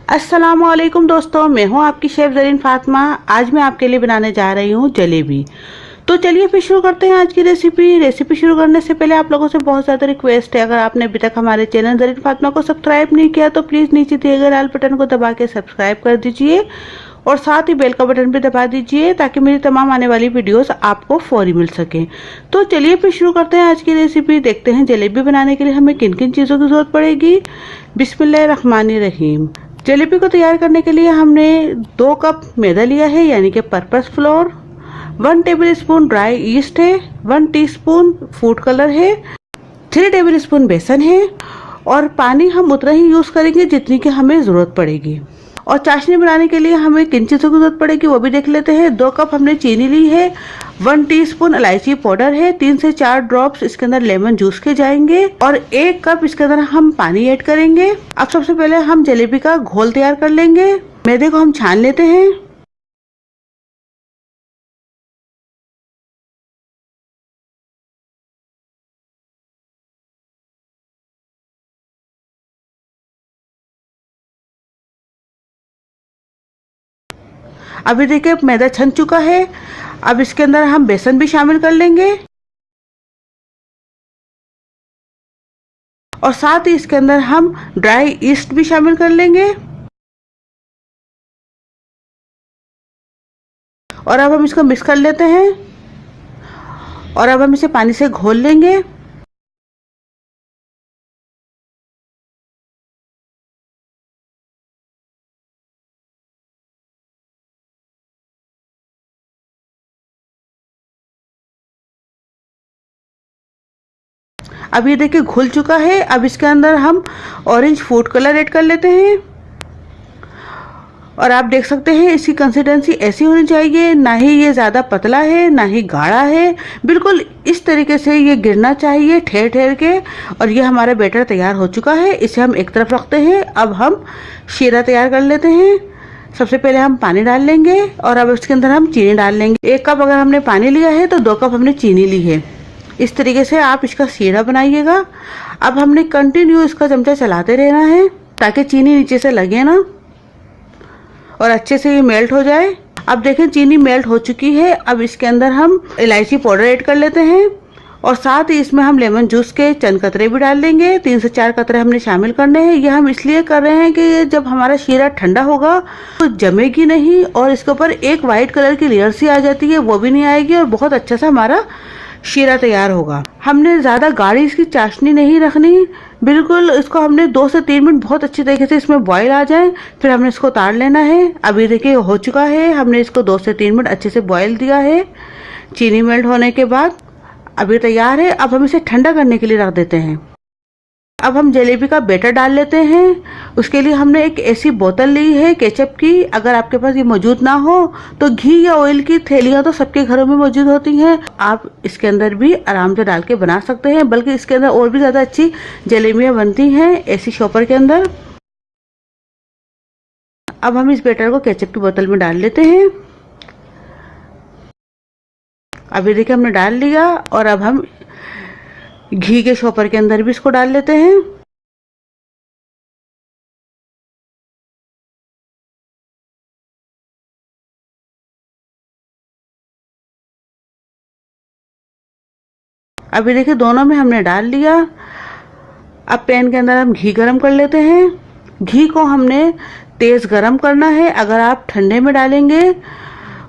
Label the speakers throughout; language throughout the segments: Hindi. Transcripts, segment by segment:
Speaker 1: अस्सलामुअलैकुम दोस्तों, मैं हूं आपकी शेफ ज़रीन फातिमा। आज मैं आपके लिए बनाने जा रही हूं जलेबी। तो चलिए फिर शुरू करते हैं आज की रेसिपी शुरू करने से पहले आप लोगों से बहुत ज़्यादा रिक्वेस्ट है, अगर आपने अभी तक हमारे चैनल ज़रीन फातिमा को सब्सक्राइब नहीं किया तो प्लीज़ नीचे दिए गए लाल बटन को दबा के सब्सक्राइब कर दीजिए और साथ ही बेल का बटन भी दबा दीजिए ताकि मेरी तमाम आने वाली वीडियोस आपको फौरी मिल सके। तो चलिए फिर शुरू करते हैं आज की रेसिपी। देखते हैं जलेबी बनाने के लिए हमें किन किन चीज़ों की ज़रूरत पड़ेगी। बिस्मिल्लाहिर्रहमानिर्रहीम। जलेबी को तैयार करने के लिए हमने 2 कप मैदा लिया है, यानी कि purpose floor, 1 table spoon dry east है, 1 टीस्पून फूड कलर है, 3 टेबल स्पून बेसन है और पानी हम उतना ही यूज करेंगे जितनी की हमें जरूरत पड़ेगी। और चाशनी बनाने के लिए हमें किन चीज़ों की जरूरत पड़ेगी वो भी देख लेते हैं। 2 कप हमने चीनी ली है, 1 टीस्पून इलायची पाउडर है, 3 से 4 ड्रॉप्स इसके अंदर लेमन जूस के जाएंगे और 1 कप इसके अंदर हम पानी ऐड करेंगे। अब सबसे पहले हम जलेबी का घोल तैयार कर लेंगे। मैदे को हम छान लेते हैं। अभी देखिए मैदा छन चुका है। अब इसके अंदर हम बेसन भी शामिल कर लेंगे और साथ ही इसके अंदर हम ड्राई ईस्ट भी शामिल कर लेंगे। और अब हम इसको मिक्स कर लेते हैं और अब हम इसे पानी से घोल लेंगे। अब ये देखिए घुल चुका है। अब इसके अंदर हम ऑरेंज फूड कलर ऐड कर लेते हैं और आप देख सकते हैं इसकी कंसिस्टेंसी ऐसी होनी चाहिए, ना ही ये ज़्यादा पतला है ना ही गाढ़ा है, बिल्कुल इस तरीके से ये गिरना चाहिए ठहर ठहर के। और ये हमारा बैटर तैयार हो चुका है, इसे हम एक तरफ रखते हैं। अब हम शीरा तैयार कर लेते हैं। सबसे पहले हम पानी डाल लेंगे और अब इसके अंदर हम चीनी डाल लेंगे। 1 कप अगर हमने पानी लिया है तो 2 कप हमने चीनी ली है। इस तरीके से आप इसका शीरा बनाइएगा। अब हमने कंटिन्यू इसका चमचा चलाते रहना है ताकि चीनी नीचे से लगे ना और अच्छे से ये मेल्ट हो जाए। अब देखें चीनी मेल्ट हो चुकी है। अब इसके अंदर हम इलायची पाउडर ऐड कर लेते हैं और साथ ही इसमें हम लेमन जूस के चंद कतरे भी डाल लेंगे। 3 से 4 कतरे हमने शामिल करने हैं। ये हम इसलिए कर रहे हैं कि जब हमारा शीरा ठंडा होगा तो जमेगी नहीं और इसके ऊपर एक वाइट कलर की लेयर सी आ जाती है, वो भी नहीं आएगी और बहुत अच्छा सा हमारा शीरा तैयार होगा। हमने ज़्यादा गाढ़ी इसकी चाशनी नहीं रखनी, बिल्कुल इसको हमने 2 से 3 मिनट बहुत अच्छी तरीके से इसमें बॉईल आ जाए, फिर हमने इसको उतार लेना है। अभी देखिए हो चुका है, हमने इसको 2 से 3 मिनट अच्छे से बॉईल दिया है। चीनी मेल्ट होने के बाद अभी तैयार है। अब हम इसे ठंडा करने के लिए रख देते हैं। अब हम जलेबी का बैटर डाल लेते हैं। उसके लिए हमने एक ऐसी बोतल ली है केचप की, अगर आपके पास ये मौजूद ना हो तो घी या ऑयल की थैलियां तो सबके घरों में मौजूद होती हैं, आप इसके अंदर भी आराम से डाल के बना सकते हैं। बल्कि इसके अंदर और भी ज़्यादा अच्छी जलेबियाँ बनती हैं ऐसी शॉपर के अंदर। अब हम इस बैटर को केचप की बोतल में डाल लेते हैं। अभी देखिए हमने डाल लिया और अब हम घी के शॉपर के अंदर भी इसको डाल लेते हैं। अभी देखिए दोनों में हमने डाल लिया। अब पैन के अंदर हम घी गरम कर लेते हैं। घी को हमने तेज गरम करना है। अगर आप ठंडे में डालेंगे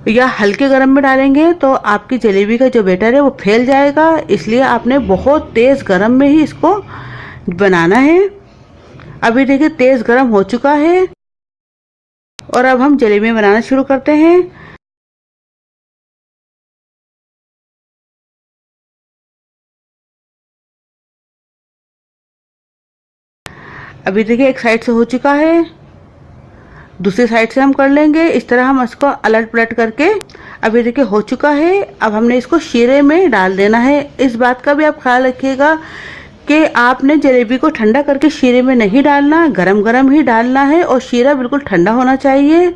Speaker 1: या हल्के गरम में डालेंगे तो आपकी जलेबी का जो बैटर है वो फैल जाएगा, इसलिए आपने बहुत तेज गरम में ही इसको बनाना है। अभी देखिए तेज गरम हो चुका है और अब हम जलेबी बनाना शुरू करते हैं। अभी देखिए एक साइड से हो चुका है, दूसरी साइड से हम कर लेंगे। इस तरह हम इसको अलट पलट करके, अभी देखिए हो चुका है। अब हमने इसको शीरे में डाल देना है। इस बात का भी आप ख्याल रखिएगा कि आपने जलेबी को ठंडा करके शीरे में नहीं डालना, गरम गरम ही डालना है और शीरा बिल्कुल ठंडा होना चाहिए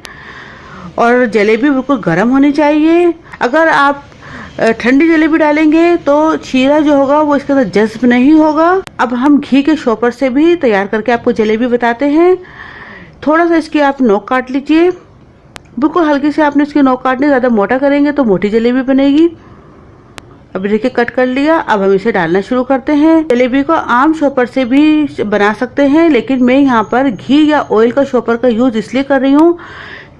Speaker 1: और जलेबी बिल्कुल गरम होनी चाहिए। अगर आप ठंडी जलेबी डालेंगे तो शीरा जो होगा वो इसके अंदर जज्ब नहीं होगा। अब हम घी के शॉपर से भी तैयार करके आपको जलेबी बताते हैं। थोड़ा सा इसकी आप नोक काट लीजिए, बिल्कुल हल्की से आपने इसकी नोक काटनी, ज़्यादा मोटा करेंगे तो मोटी जलेबी बनेगी। अभी देखिए कट कर लिया। अब हम इसे डालना शुरू करते हैं। जलेबी को आम शॉपर से भी बना सकते हैं, लेकिन मैं यहाँ पर घी या ऑयल का शॉपर का यूज इसलिए कर रही हूँ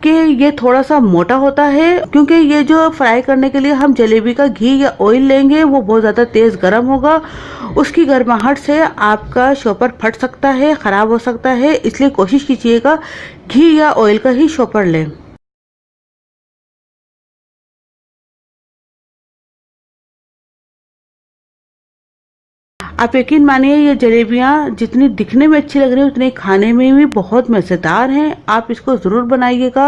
Speaker 1: कि ये थोड़ा सा मोटा होता है, क्योंकि ये जो फ्राई करने के लिए हम जलेबी का घी या ऑयल लेंगे वो बहुत ज़्यादा तेज़ गर्म होगा। उसकी गर्माहट से आपका शॉपर फट सकता है, ख़राब हो सकता है, इसलिए कोशिश कीजिएगा घी या ऑयल का ही शॉपर लें। आप यकीन मानिए ये जलेबियाँ जितनी दिखने में अच्छी लग रही है उतनी खाने में भी बहुत मज़ेदार हैं। आप इसको ज़रूर बनाइएगा,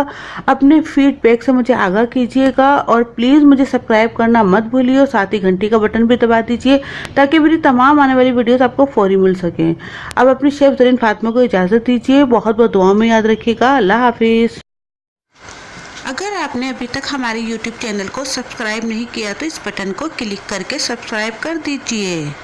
Speaker 1: अपने फीडबैक से मुझे आगाह कीजिएगा और प्लीज़ मुझे सब्सक्राइब करना मत भूलिए और साथ ही घंटी का बटन भी दबा दीजिए ताकि मेरी तमाम आने वाली वीडियोस आपको फौरी मिल सकें। अब अपनी शेफ ज़रीन फातिमा को इजाज़त दीजिए। बहुत बहुत दुआ में याद रखिएगा। अल्लाह हाफिज़। अगर आपने अभी तक हमारे YouTube चैनल को सब्सक्राइब नहीं किया तो इस बटन को क्लिक करके सब्सक्राइब कर दीजिए।